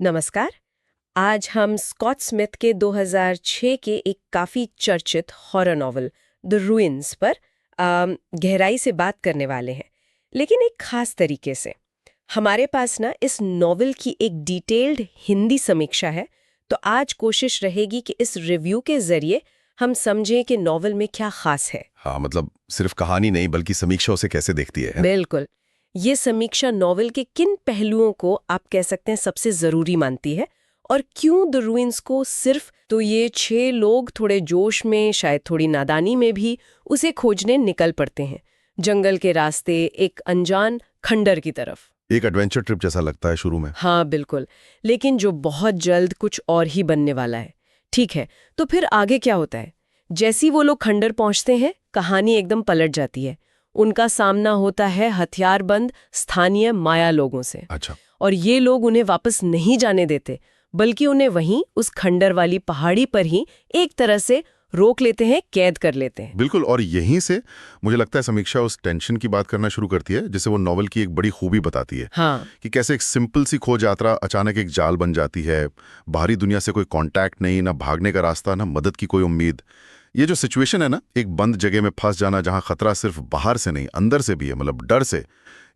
नमस्कार। आज हम स्कॉट स्मिथ के 2006 के एक काफी चर्चित हॉरर नॉवल द रूइंस पर गहराई से बात करने वाले हैं, लेकिन एक खास तरीके से। हमारे पास ना इस नॉवल की एक डिटेल्ड हिंदी समीक्षा है, तो आज कोशिश रहेगी कि इस रिव्यू के जरिए हम समझें कि नॉवल में क्या खास है। हाँ, मतलब सिर्फ कहानी नहीं बल्कि समीक्षा उसे कैसे देखती है। बिल्कुल। ये समीक्षा नॉवल के किन पहलुओं को आप कह सकते हैं सबसे जरूरी मानती है, और क्यों द रूइंस को सिर्फ तो ये 6 लोग थोड़े जोश में, शायद थोड़ी नादानी में भी उसे खोजने निकल पड़ते हैं, जंगल के रास्ते एक अनजान खंडर की तरफ। एक एडवेंचर ट्रिप जैसा लगता है शुरू में। हाँ बिल्कुल, लेकिन जो बहुत जल्द कुछ और ही बनने वाला है। ठीक है, तो फिर आगे क्या होता है? जैसी वो लोग खंडर पहुंचते हैं, कहानी एकदम पलट जाती है। उनका सामना होता है हथियारबंद स्थानीय माया लोगों से। अच्छा। और ये लोग उन्हें वापस नहीं जाने देते, बल्कि उन्हें वहीं उस खंडर वाली पहाड़ी पर ही एक तरह से रोक लेते हैं, कैद कर लेते हैं। बिल्कुल, और यहीं से मुझे लगता है समीक्षा उस टेंशन की बात करना शुरू करती है जिसे वो नॉवल की एक बड़ी खूबी बताती है। हाँ, कि कैसे एक सिंपल सी खोज यात्रा अचानक एक जाल बन जाती है। बाहरी दुनिया से कोई कांटेक्ट नहीं, ना भागने का रास्ता, ना मदद की कोई उम्मीद। ये जो सिचुएशन है ना, एक बंद जगह में फंस जाना जहां खतरा सिर्फ बाहर से नहीं अंदर से भी है, मतलब डर से,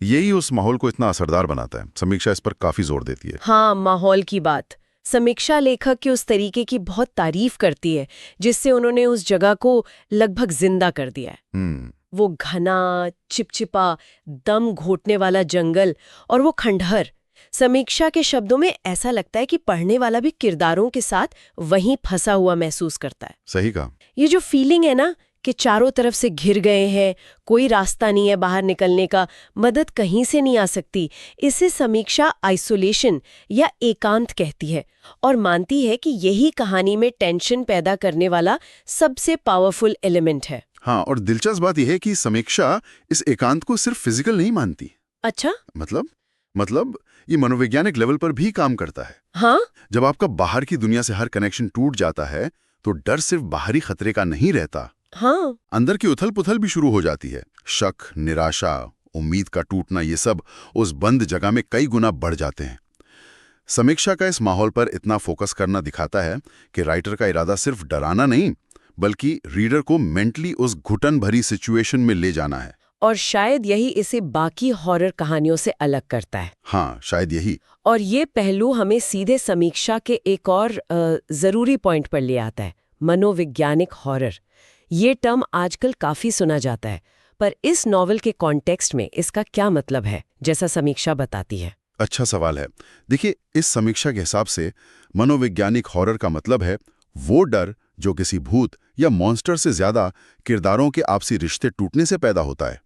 यही उस माहौल को इतना असरदार बनाता है। समीक्षा इस पर काफी जोर देती है। हाँ, माहौल की बात। समीक्षा लेखक के उस तरीके की बहुत तारीफ करती है जिससे उन्होंने उस जगह को लगभग जिंदा कर दिया है। वो घना, चिपचिपा, दम घोटने वाला जंगल और वो खंडहर। समीक्षा के शब्दों में ऐसा लगता है कि पढ़ने वाला भी किरदारों के साथ वहीं फंसा हुआ महसूस करता है। सही कहा। ये जो फीलिंग है ना कि चारों तरफ से घिर गए हैं, कोई रास्ता नहीं है बाहर निकलने का, मदद कहीं से नहीं आ सकती, इसे समीक्षा आइसोलेशन या एकांत कहती है, और मानती है कि यही कहानी में टेंशन पैदा करने वाला सबसे पावरफुल एलिमेंट है। हाँ, और दिलचस्प बात यह है कि समीक्षा इस एकांत को सिर्फ फिजिकल नहीं मानती। अच्छा। मतलब ये मनोवैज्ञानिक लेवल पर भी काम करता है। हाँ। जब आपका बाहर की दुनिया से हर कनेक्शन टूट जाता है तो डर सिर्फ बाहरी खतरे का नहीं रहता। हाँ। अंदर की उथल पुथल भी शुरू हो जाती है। शक, निराशा, उम्मीद का टूटना, ये सब उस बंद जगह में कई गुना बढ़ जाते हैं। समीक्षा का इस माहौल पर इतना फोकस करना दिखाता है कि राइटर का इरादा सिर्फ डराना नहीं, बल्कि रीडर को मेंटली उस घुटन भरी सिचुएशन में ले जाना है। और शायद यही इसे बाकी हॉरर कहानियों से अलग करता है। हाँ, शायद यही। और ये पहलू हमें सीधे समीक्षा के एक और जरूरी पॉइंट पर ले आता है, मनोवैज्ञानिक हॉरर। ये टर्म आजकल काफी सुना जाता है, पर इस नॉवल के कॉन्टेक्स्ट में इसका क्या मतलब है, जैसा समीक्षा बताती है? अच्छा सवाल है। देखिए, इस समीक्षा के हिसाब से मनोवैज्ञानिक हॉरर का मतलब है वो डर जो किसी भूत या मॉन्स्टर से ज्यादा किरदारों के आपसी रिश्ते टूटने से पैदा होता है।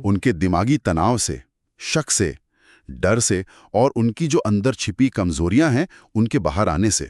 उनके दिमागी तनाव से, शक से, डर से, और उनकी जो अंदर छिपी कमजोरियां हैं उनके बाहर आने से।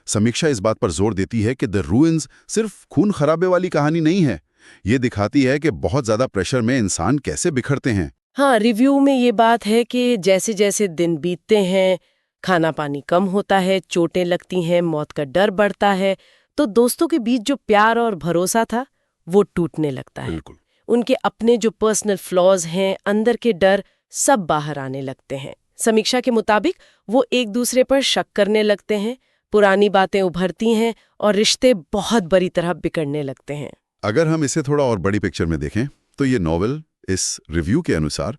समीक्षा इस बात पर जोर देती है कि द रूइंस सिर्फ खून खराबे वाली कहानी नहीं है। ये दिखाती है कि बहुत ज्यादा प्रेशर में इंसान कैसे बिखरते हैं। हाँ, रिव्यू में ये बात है कि जैसे जैसे दिन बीतते हैं, खाना पानी कम होता है, चोटें लगती हैं, मौत का डर बढ़ता है, तो दोस्तों के बीच जो प्यार और भरोसा था वो टूटने लगता है। बिल्कुल। उनके अपने जो पर्सनल फ्लॉज हैं, अंदर के डर, सब बाहर आने लगते हैं। समीक्षा के मुताबिक वो एक दूसरे पर शक करने लगते हैं, पुरानी बातें उभरती हैं और रिश्ते बहुत बुरी तरह बिगड़ने लगते हैं। अगर हम इसे थोड़ा और बड़ी पिक्चर में देखें तो ये नॉवल इस रिव्यू के अनुसार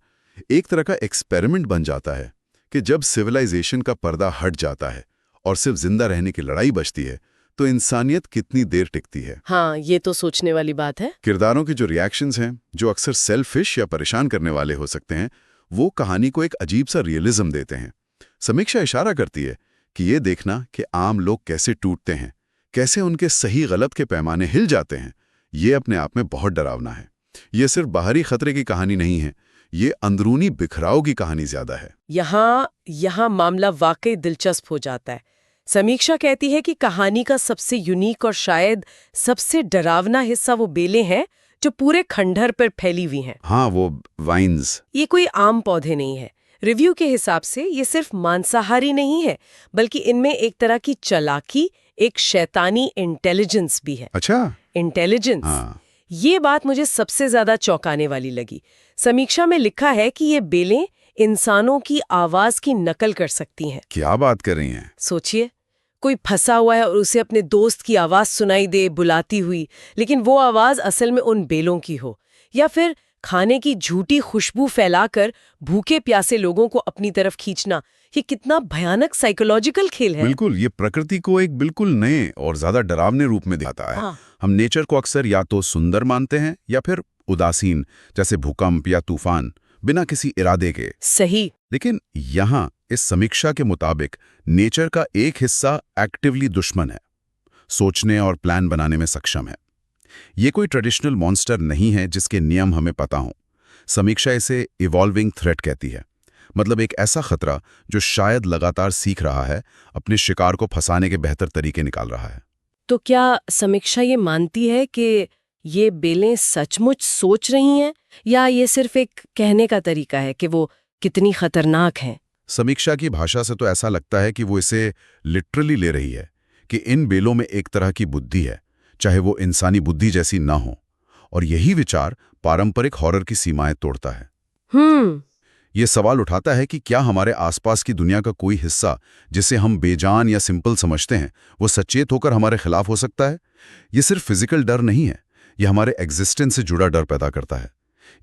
एक तरह का एक्सपेरिमेंट बन जाता है कि जब सिविलाइजेशन का पर्दा हट जाता है और सिर्फ जिंदा रहने की लड़ाई बचती है तो इंसानियत कितनी देर टिकती है। हाँ, ये तो सोचने वाली बात है। किरदारों के जो रिएक्शंस हैं, जो अक्सर सेल्फिश या परेशान करने वाले हो सकते हैं, वो कहानी को एक अजीब सा रियलिज्म देते हैं। समीक्षा इशारा करती है कि ये देखना कि आम लोग कैसे टूटते हैं, कैसे उनके सही गलत के पैमाने हिल जाते हैं, ये अपने आप में बहुत डरावना है। ये सिर्फ बाहरी खतरे की कहानी नहीं है, ये अंदरूनी बिखराव की कहानी ज्यादा है। यहाँ मामला वाकई दिलचस्प हो जाता है। समीक्षा कहती है कि कहानी का सबसे यूनिक और शायद सबसे डरावना हिस्सा वो बेलें हैं जो पूरे खंडहर पर फैली हुई हैं। हाँ, वो वाइन्स। ये कोई आम पौधे नहीं है। रिव्यू के हिसाब से ये सिर्फ मांसाहारी नहीं है, बल्कि इनमें एक तरह की चालाकी, एक शैतानी इंटेलिजेंस भी है। अच्छा। इंटेलिजेंस। हाँ। ये बात मुझे सबसे ज्यादा चौंकाने वाली लगी। समीक्षा में लिखा है कि ये बेलें इंसानों की आवाज की नकल कर सकती हैं। क्या बात कर रही हैं? सोचिए, कोई फंसा हुआ है और उसे अपने दोस्त की आवाज सुनाई दे बुलाती हुई, लेकिन वो आवाज असल में उन बेलों की हो। या फिर खाने की झूठी खुशबू फैलाकर भूखे प्यासे लोगों को अपनी तरफ खींचना। ये कितना भयानक साइकोलॉजिकल खेल है। बिल्कुल, ये प्रकृति को एक बिल्कुल नए और ज्यादा डरावने रूप में दिखाता है। हाँ। हम नेचर को अक्सर या तो सुंदर मानते हैं या फिर उदासीन, जैसे भूकंप या तूफान, बिना किसी इरादे के। सही। लेकिन यहाँ इस समीक्षा के मुताबिक नेचर का एक हिस्सा एक्टिवली दुश्मन है, सोचने और प्लान बनाने में सक्षम है। ये कोई ट्रेडिशनल मॉन्स्टर नहीं है जिसके नियम हमें पता हों। समीक्षा इसे इवॉल्विंग थ्रेट कहती है, मतलब एक ऐसा खतरा जो शायद लगातार सीख रहा है, अपने शिकार को फंसाने के बेहतर तरीके निकाल रहा है। तो क्या समीक्षा ये मानती है कि ये बेलें सचमुच सोच रही हैं, या ये सिर्फ एक कहने का तरीका है कि वो कितनी खतरनाक हैं? समीक्षा की भाषा से तो ऐसा लगता है कि वो इसे लिटरली ले रही है, कि इन बेलों में एक तरह की बुद्धि है, चाहे वो इंसानी बुद्धि जैसी ना हो। और यही विचार पारंपरिक हॉरर की सीमाएं तोड़ता है। ये सवाल उठाता है कि क्या हमारे आसपास की दुनिया का कोई हिस्सा, जिसे हम बेजान या सिंपल समझते हैं, वो सचेत होकर हमारे खिलाफ हो सकता है? ये सिर्फ फिजिकल डर नहीं है, ये हमारे एग्जिस्टेंस से जुड़ा डर पैदा करता है।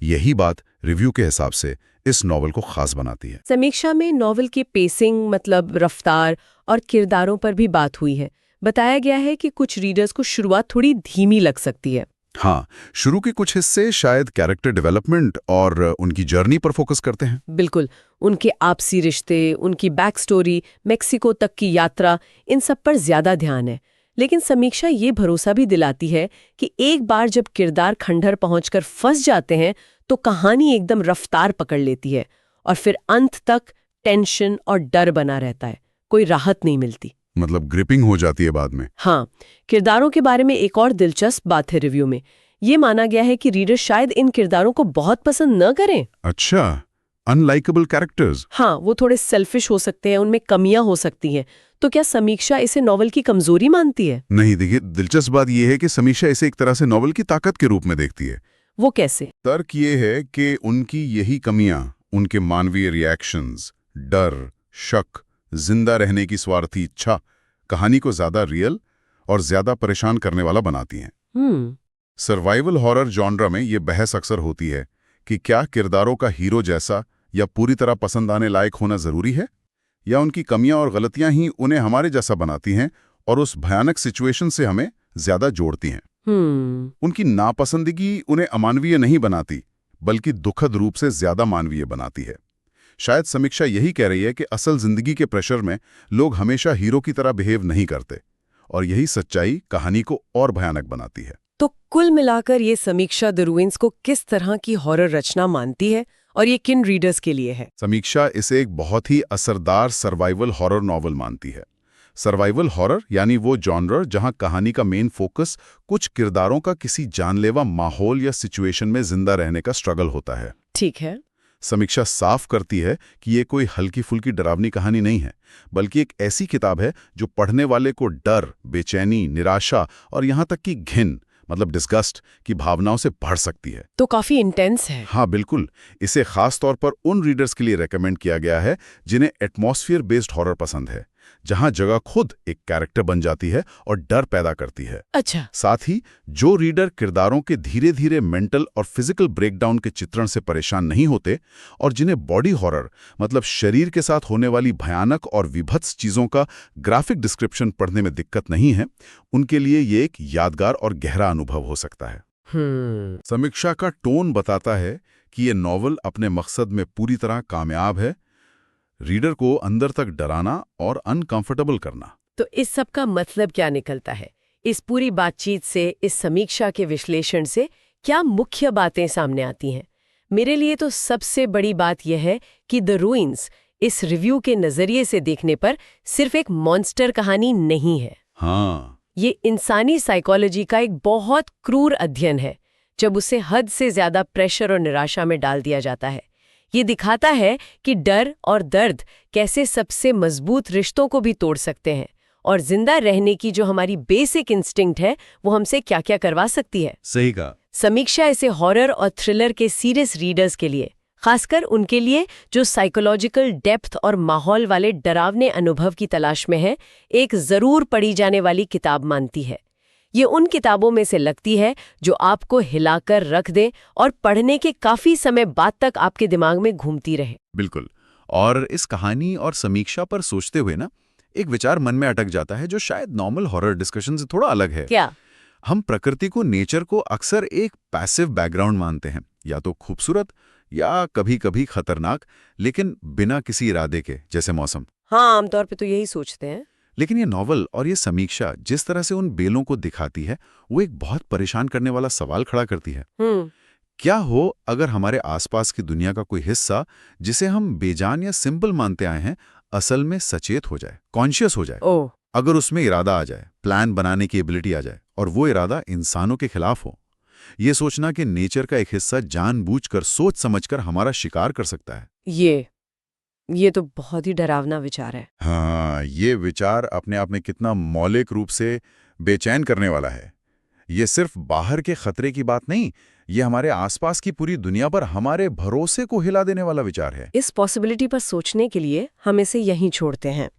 यही बात रिव्यू के हिसाब से इस नॉवल को खास बनाती है। समीक्षा में नॉवल की पेसिंग, मतलब रफ्तार और किरदारों पर भी बात हुई है। बताया गया है कि कुछ रीडर्स को शुरुआत थोड़ी धीमी लग सकती है। हाँ, शुरू के कुछ हिस्से शायद कैरेक्टर डेवलपमेंट और उनकी जर्नी पर फोकस करते हैं। बिल्कुल, उनके आपसी रिश्ते, उनकी बैक स्टोरी, मेक्सिको तक की यात्रा, इन सब पर ज्यादा ध्यान है। लेकिन समीक्षा ये भरोसा भी दिलाती है कि एक बार जब किरदार खंडहर पहुंचकर फंस जाते हैं तो कहानी एकदम रफ्तार पकड़ लेती है और फिर अंत तक टेंशन और डर बना रहता है, कोई राहत नहीं मिलती। मतलब ग्रिपिंग हो जाती है बाद में। हाँ, किरदारों के बारे में एक और दिलचस्प बात है रिव्यू में। ये माना गया है कि रीडर शायद इन किरदारों को बहुत पसंद न करें। अच्छा, अनलाइकेबल कैरेक्टर्स। हाँ, वो थोड़े सेल्फिश हो सकते हैं, उनमें कमियां हो सकती हैं। तो क्या समीक्षा इसे नॉवल की कमजोरी मानती है? नहीं, देखिए, दिलचस्प बात यह है कि समीक्षा इसे एक तरह से नॉवल की ताकत के रूप में देखती है। वो कैसे? तर्क ये है कि उनकी यही कमियां उनके मानवीय रिएक्शंस, डर, शक, जिंदा रहने की स्वार्थी इच्छा कहानी को ज्यादा रियल और ज्यादा परेशान करने वाला बनाती हैं। सर्वाइवल हॉरर जॉनरा में ये बहस अक्सर होती है कि क्या किरदारों का हीरो जैसा या पूरी तरह पसंद आने लायक होना जरूरी है, या उनकी कमियां और गलतियां ही उन्हें हमारे जैसा बनाती हैं और उस भयानक सिचुएशन से हमें ज्यादा जोड़ती हैं। उनकी नापसंदगी उन्हें अमानवीय नहीं बनाती, बल्कि दुखद रूप से ज्यादा मानवीय बनाती है। शायद समीक्षा यही कह रही है कि असल जिंदगी के प्रेशर में लोग हमेशा हीरो की तरह बिहेव नहीं करते, और यही सच्चाई कहानी को और भयानक बनाती है। तो कुल मिलाकर ये समीक्षा द रूइंस को किस तरह की हॉरर रचना मानती है, और ये किन रीडर्स के लिए है? समीक्षा इसे एक बहुत ही असरदार सर्वाइवल हॉरर नॉवल मानती है। सर्वाइवल हॉरर यानी वो जॉनर जहां कहानी का मेन फोकस कुछ किरदारों का किसी जानलेवा माहौल या सिचुएशन में जिंदा रहने का स्ट्रगल होता है। ठीक है। समीक्षा साफ करती है कि ये कोई हल्की फुल्की डरावनी कहानी नहीं है, बल्कि एक ऐसी किताब है जो पढ़ने वाले को डर, बेचैनी, निराशा और यहाँ तक कि घिन, मतलब डिस्गस्ट की भावनाओं से भर सकती है। तो काफी इंटेंस है। हाँ बिल्कुल, इसे खास तौर पर उन रीडर्स के लिए रेकमेंड किया गया है जिन्हें एटमॉस्फेयर बेस्ड हॉरर पसंद है, जहां जगह खुद एक कैरेक्टर बन जाती है और डर पैदा करती है। अच्छा। साथ ही जो रीडर किरदारों के धीरे धीरे मेंटल और फिजिकल ब्रेकडाउन के चित्रण से परेशान नहीं होते, और जिन्हें बॉडी हॉरर मतलब शरीर के साथ होने वाली भयानक और विभत्स चीजों का ग्राफिक डिस्क्रिप्शन पढ़ने में दिक्कत नहीं है, उनके लिए ये एक यादगार और गहरा अनुभव हो सकता है। समीक्षा का टोन बताता है कि ये नॉवल अपने मकसद में पूरी तरह कामयाब है, रीडर को अंदर तक डराना और अनकंफर्टेबल करना। तो इस सब का मतलब क्या निकलता है? इस पूरी बातचीत से, इस समीक्षा के विश्लेषण से क्या मुख्य बातें सामने आती हैं? मेरे लिए तो सबसे बड़ी बात यह है कि द रूइंस इस रिव्यू के नजरिए से देखने पर सिर्फ एक मॉन्स्टर कहानी नहीं है। हाँ, ये इंसानी साइकोलॉजी का एक बहुत क्रूर अध्ययन है, जब उसे हद से ज्यादा प्रेशर और निराशा में डाल दिया जाता है। ये दिखाता है कि डर और दर्द कैसे सबसे मजबूत रिश्तों को भी तोड़ सकते हैं, और जिंदा रहने की जो हमारी बेसिक इंस्टिंक्ट है वो हमसे क्या क्या करवा सकती है। सही कहा। समीक्षा इसे हॉरर और थ्रिलर के सीरियस रीडर्स के लिए, खासकर उनके लिए जो साइकोलॉजिकल डेप्थ और माहौल वाले डरावने अनुभव की तलाश में है, एक जरूर पढ़ी जाने वाली किताब मानती है। ये उन किताबों में से लगती है जो आपको हिलाकर रख दे और पढ़ने के काफी समय बाद तक आपके दिमाग में घूमती रहे। बिल्कुल। और इस कहानी और समीक्षा पर सोचते हुए ना, एक विचार मन में अटक जाता है जो शायद नॉर्मल हॉरर डिस्कशन से थोड़ा अलग है। क्या? हम प्रकृति को, नेचर को अक्सर एक पैसिव बैकग्राउंड मानते हैं, या तो खूबसूरत या कभी-कभी खतरनाक, लेकिन बिना किसी इरादे के, जैसे मौसम। हाँ, आमतौर पे तो यही सोचते हैं। लेकिन ये नॉवल और ये समीक्षा जिस तरह से उन बेलों को दिखाती है, वो एक बहुत परेशान करने वाला सवाल खड़ा करती है। क्या हो अगर हमारे आसपास की दुनिया का कोई हिस्सा, जिसे हम बेजान या सिंपल मानते आए हैं, असल में सचेत हो जाए, कॉन्शियस हो जाए। ओह, अगर उसमें इरादा आ जाए, प्लान बनाने की एबिलिटी आ जाए, और वो इरादा इंसानों के खिलाफ हो। ये सोचना कि नेचर का एक हिस्सा जानबूझकर, सोच समझकर हमारा शिकार कर सकता है। ये तो बहुत ही डरावना विचार है। हाँ, ये विचार अपने आप में कितना मौलिक रूप से बेचैन करने वाला है। ये सिर्फ बाहर के खतरे की बात नहीं, ये हमारे आसपास की पूरी दुनिया पर हमारे भरोसे को हिला देने वाला विचार है। इस पॉसिबिलिटी पर सोचने के लिए हम इसे यहीं छोड़ते हैं।